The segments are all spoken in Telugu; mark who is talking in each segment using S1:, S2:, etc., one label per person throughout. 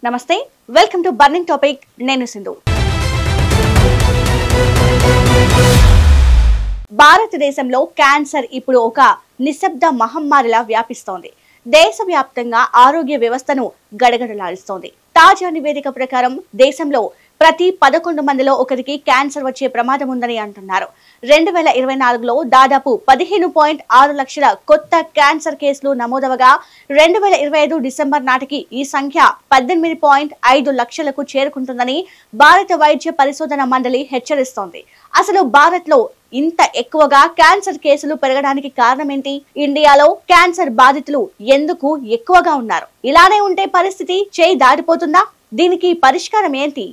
S1: నమస్తే వెల్కమ్ టు బర్నింగ్ టాపిక్ నేను సింధు భారతదేశంలో క్యాన్సర్ ఇప్పుడు ఒక నిశ్శబ్ద మహమ్మారిలా వ్యాపిస్తోంది. దేశవ్యాప్తంగా ఆరోగ్య వ్యవస్థను గడగడలాడిస్తోంది. తాజా నివేదిక ప్రకారం దేశంలో ప్రతి 11 మందిలో ఒకరికి క్యాన్సర్ వచ్చే ప్రమాదం ఉందని అంటున్నారు. 2024లో దాదాపు 15.6 లక్షల కొత్త క్యాన్సర్ కేసులు నమోదవగా 2025 డిసెంబర్ నాటికి ఈ సంఖ్య 18.5 లక్షలకు చేరుకుంటుందని భారత వైద్య పరిశోధన మండలి హెచ్చరిస్తోంది. అసలు భారత్లో ఇంత ఎక్కువగా క్యాన్సర్ కేసులు పెరగడానికి కారణం ఏంటి? ఇండియాలో క్యాన్సర్ బాధితులు ఎందుకు ఎక్కువగా ఉన్నారు? ఇలానే ఉంటే పరిస్థితి చేయి దాటిపోతుందా? దీనికి పరిష్కారం ఏంటి?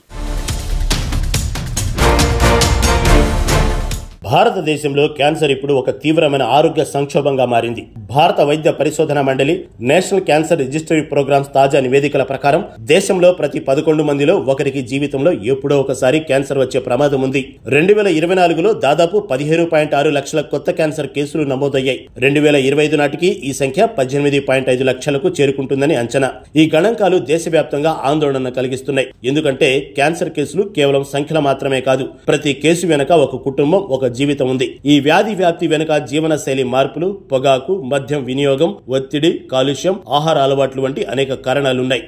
S2: భారతదేశంలో క్యాన్సర్ ఇప్పుడు ఒక తీవ్రమైన ఆరోగ్య సంక్షోభంగా మారింది. భారత వైద్య పరిశోధన మండలి నేషనల్ క్యాన్సర్ రిజిస్ట్రీ ప్రోగ్రామ్స్ తాజా నివేదికల ప్రకారం దేశంలో ప్రతి 11 మందిలో ఒకరికి జీవితంలో ఎప్పుడో ఒకసారి క్యాన్సర్ వచ్చే ప్రమాదం ఉంది. 2024లో దాదాపు 15.6 లక్షల కొత్త క్యాన్సర్ కేసులు నమోదయ్యాయి. 2025 నాటికి ఈ సంఖ్య 18.5 లక్షలకు చేరుకుంటుందని అంచనా. ఈ గణాంకాలు దేశవ్యాప్తంగా ఆందోళన కలిగిస్తున్నాయి. ఎందుకంటే క్యాన్సర్ కేసులు కేవలం సంఖ్యలు మాత్రమే కాదు, ప్రతి కేసు వెనక ఒక కుటుంబం, ఒక జీవితం ఉంది. ఈ వ్యాధి వ్యాప్తి వెనుక జీవన శైలి మార్పులు, పొగాకు, మద్యం వినియోగం, ఒత్తిడి, కాలుష్యం, ఆహార అలవాట్లు వంటి అనేక కారణాలున్నాయి.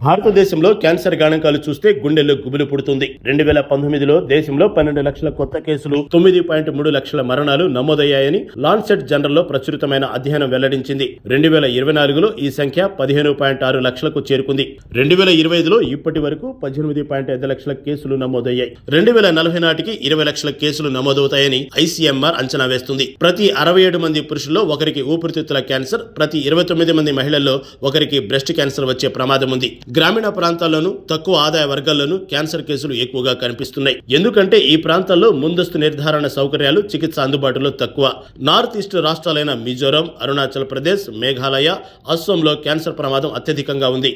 S2: భారతదేశంలో క్యాన్సర్ గణాంకాలు చూస్తే గుండెల్లో గుబులు పుడుతుంది. 2019లో దేశంలో 12 లక్షల కొత్త కేసులు, 9.3 లక్షల మరణాలు నమోదయ్యాయని లాన్సెట్ జనరల్లో ప్రచురితమైన అధ్యయనం వెల్లడించింది. 2024లో ఈ సంఖ్య 15.6 లక్షలకు చేరుకుంది. 2025లో ఇప్పటి వరకు 18.5 లక్షల కేసులు నమోదయ్యాయి. 2040 నాటికి 20 లక్షల కేసులు నమోదవుతాయని ఐసీఎంఆర్ అంచనా వేస్తుంది. ప్రతి 67 మంది పురుషుల్లో ఒకరికి ఊపిరితిత్తుల క్యాన్సర్, ప్రతి 29 మంది మహిళల్లో ఒకరికి బ్రెస్ట్ క్యాన్సర్ వచ్చే ప్రమాదం ఉంది. గ్రామీణ ప్రాంతాల్లోనూ తక్కువ ఆదాయ వర్గాల్లోనూ క్యాన్సర్ కేసులు ఎక్కువగా కనిపిస్తున్నాయి. ఎందుకంటే ఈ ప్రాంతాల్లో ముందస్తు నిర్ధారణ సౌకర్యాలు, చికిత్స అందుబాటులో తక్కువ. నార్త్ ఈస్ట్ రాష్ట్రాలైన మిజోరాం, అరుణాచల్ ప్రదేశ్, మేఘాలయ, అస్సోంలో క్యాన్సర్ ప్రమాదం అత్యధికంగా ఉంది.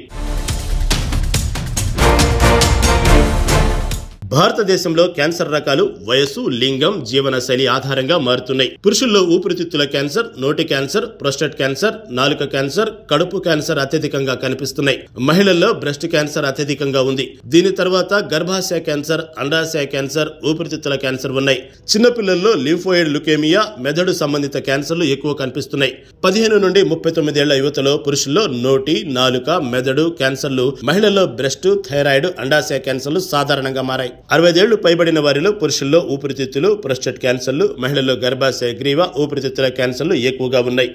S2: భారతదేశంలో క్యాన్సర్ రకాలు వయస్సు, లింగం, జీవన శైలి ఆధారంగా మారుతున్నాయి. పురుషుల్లో ఊపిరితిత్తుల క్యాన్సర్, నోటి క్యాన్సర్, ప్రోస్టేట్ క్యాన్సర్, నాలుక క్యాన్సర్, కడుపు క్యాన్సర్ అత్యధికంగా కనిపిస్తున్నాయి. మహిళల్లో బ్రెస్ట్ క్యాన్సర్ అత్యధికంగా ఉంది. దీని తర్వాత గర్భాశయ క్యాన్సర్, అండాశయ క్యాన్సర్, ఊపిరితిత్తుల క్యాన్సర్ ఉన్నాయి. చిన్నపిల్లల్లో లింఫోయిడ్ లుకేమియా, మెదడు సంబంధిత క్యాన్సర్లు ఎక్కువ కనిపిస్తున్నాయి. 15 నుండి 39 ఏళ్ల యువతలో పురుషుల్లో నోటి, నాలుక, మెదడు క్యాన్సర్లు, మహిళల్లో బ్రెస్ట్, థైరాయిడ్, అండాశయ క్యాన్సర్లు సాధారణంగా మారాయి. 60 ఏళ్లు పైబడిన వారిలో పురుషుల్లో ఊపిరితిత్తులు, ప్రోస్టేట్ క్యాన్సర్లు, మహిళల్లో గర్భాశయ గ్రీవ, ఊపిరితిత్తుల క్యాన్సర్లు ఎక్కువగా ఉన్నాయి.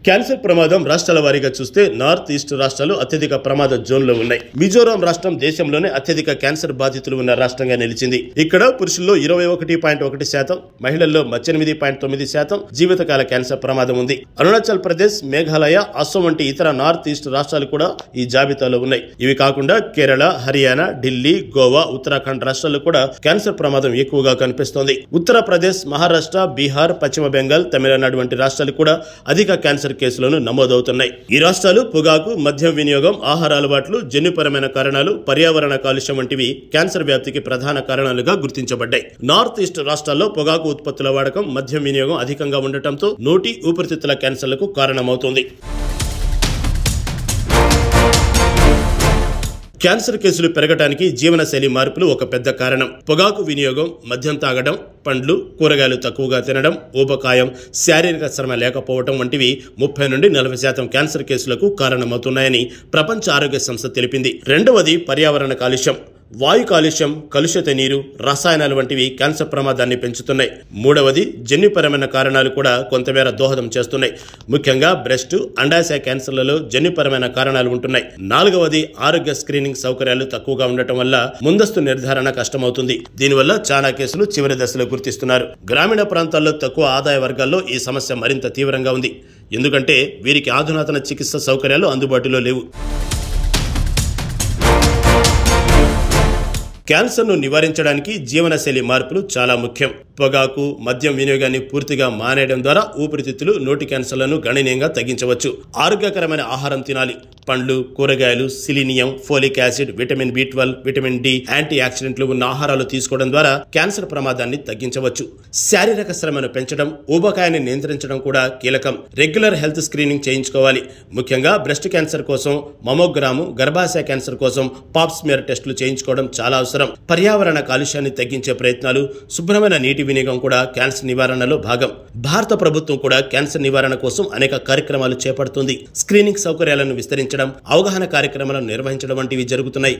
S2: క్యాన్సర్ ప్రమాదం రాష్ట్రాల వారీగా చూస్తే నార్త్ ఈస్ట్ రాష్ట్రాలు అత్యధిక ప్రమాద జోన్లో ఉన్నాయి. మిజోరాం రాష్ట్రం దేశంలోనే అత్యధిక క్యాన్సర్ బాధితులు ఉన్న రాష్ట్రంగా నిలిచింది. ఇక్కడ పురుషుల్లో 21.1%, మహిళల్లో 18.9% జీవితకాల క్యాన్సర్ ప్రమాదం ఉంది. అరుణాచల్ ప్రదేశ్, మేఘాలయ, అస్సోం వంటి ఇతర నార్త్ ఈస్ట్ రాష్ట్రాలు కూడా ఈ జాబితాలో ఉన్నాయి. ఇవి కాకుండా కేరళ, హర్యానా, ఢిల్లీ, గోవా, ఉత్తరాఖండ్ రాష్ట్రాల్లో కూడా క్యాన్సర్ ప్రమాదం ఎక్కువగా కనిపిస్తోంది. ఉత్తరప్రదేశ్, మహారాష్ట్ర, బీహార్, పశ్చిమ బెంగాల్, తమిళనాడు వంటి రాష్ట్రాలు కూడా అధిక క్యాన్సర్ కేసులను నమోదవుతున్నాయి. ఈ రాష్ట్రాలు పొగాకు, మద్యం వినియోగం, ఆహార అలవాట్లు, జన్యుపరమైన కారణాలు, పర్యావరణ కాలుష్యం వంటివి క్యాన్సర్ వ్యాప్తికి ప్రధాన కారణాలుగా గుర్తించబడ్డాయి. నార్త్ ఈస్ట్ రాష్ట్రాల్లో పొగాకు ఉత్పత్తుల వాడకం, మద్యం వినియోగం అధికంగా ఉండటంతో నోటి, ఊపిరితిత్తుల క్యాన్సర్లకు కారణమవుతోంది. క్యాన్సర్ కేసులు పెరగడానికి జీవనశైలి మార్పులు ఒక పెద్ద కారణం. పొగాకు వినియోగం, మద్యం తాగడం, పండ్లు, కూరగాయలు తక్కువగా తినడం, ఊబకాయం, శారీరక శ్రమ లేకపోవడం వంటివి 30 నుండి 40% క్యాన్సర్ కేసులకు కారణమవుతున్నాయని ప్రపంచ ఆరోగ్య సంస్థ తెలిపింది. రెండవది పర్యావరణ కాలుష్యం. వాయు కాలుష్యం, కలుషిత నీరు, రసాయనాలు వంటివి క్యాన్సర్ ప్రమాదాన్ని పెంచుతున్నాయి. మూడవది జన్యుపరమైన కారణాలు కూడా కొంతమేర దోహదం చేస్తున్నాయి. ముఖ్యంగా బ్రెస్ట్, అండాశయ క్యాన్సర్లలో జన్యుపరమైన కారణాలు ఉంటున్నాయి. నాలుగవది ఆరోగ్య స్క్రీనింగ్ సౌకర్యాలు తక్కువగా ఉండటం వల్ల ముందస్తు నిర్ధారణ కష్టమవుతుంది. దీనివల్ల చాలా కేసులు చివరి దశలో గుర్తిస్తున్నారు. గ్రామీణ ప్రాంతాల్లో తక్కువ ఆదాయ వర్గాల్లో ఈ సమస్య మరింత తీవ్రంగా ఉంది. ఎందుకంటే వీరికి అధునాతన చికిత్స సౌకర్యాలు అందుబాటులో లేవు. క్యాన్సర్ ను నివారించడానికి జీవనశైలి మార్పులు చాలా ముఖ్యం. పొగాకు, మద్యం వినియోగాన్ని పూర్తిగా మానేయడం ద్వారా ఊపిరితిత్తులు, నోటి క్యాన్సర్లను గణనీయంగా తగ్గించవచ్చు. ఆరోగ్యకరమైన ఆహారం తినాలి. పండ్లు, కూరగాయలు, selenium, folic acid, vitamin B12, vitamin D, anti ఆక్సిడెంట్లు ఉన్న ఆహారాలు తీసుకోవడం ద్వారా క్యాన్సర్ ప్రమాదాన్ని తగ్గించవచ్చు. శారీరక శ్రమను పెంచడం, ఊబకాయాన్ని నియంత్రించడం కూడా కీలకం. రెగ్యులర్ హెల్త్ స్క్రీనింగ్ చేయించుకోవాలి. ముఖ్యంగా బ్రెస్ట్ క్యాన్సర్ కోసం మమోగ్రాము, గర్భాశయ క్యాన్సర్ కోసం పాప్ స్మియర్ టెస్టులు చేయించుకోవడం చాలా అవసరం. పర్యావరణ కాలుష్యాన్ని తగ్గించే ప్రయత్నాలు, శుభ్రమైన నీటి వినియోగం కూడా క్యాన్సర్ నివారణలో భాగం. భారత ప్రభుత్వం కూడా క్యాన్సర్ నివారణ కోసం అనేక కార్యక్రమాలు చేపడుతుంది. స్క్రీనింగ్ సౌకర్యాలను విస్తరించడం, అవగాహన కార్యక్రమాలను నిర్వహించడం వంటివి జరుగుతున్నాయి.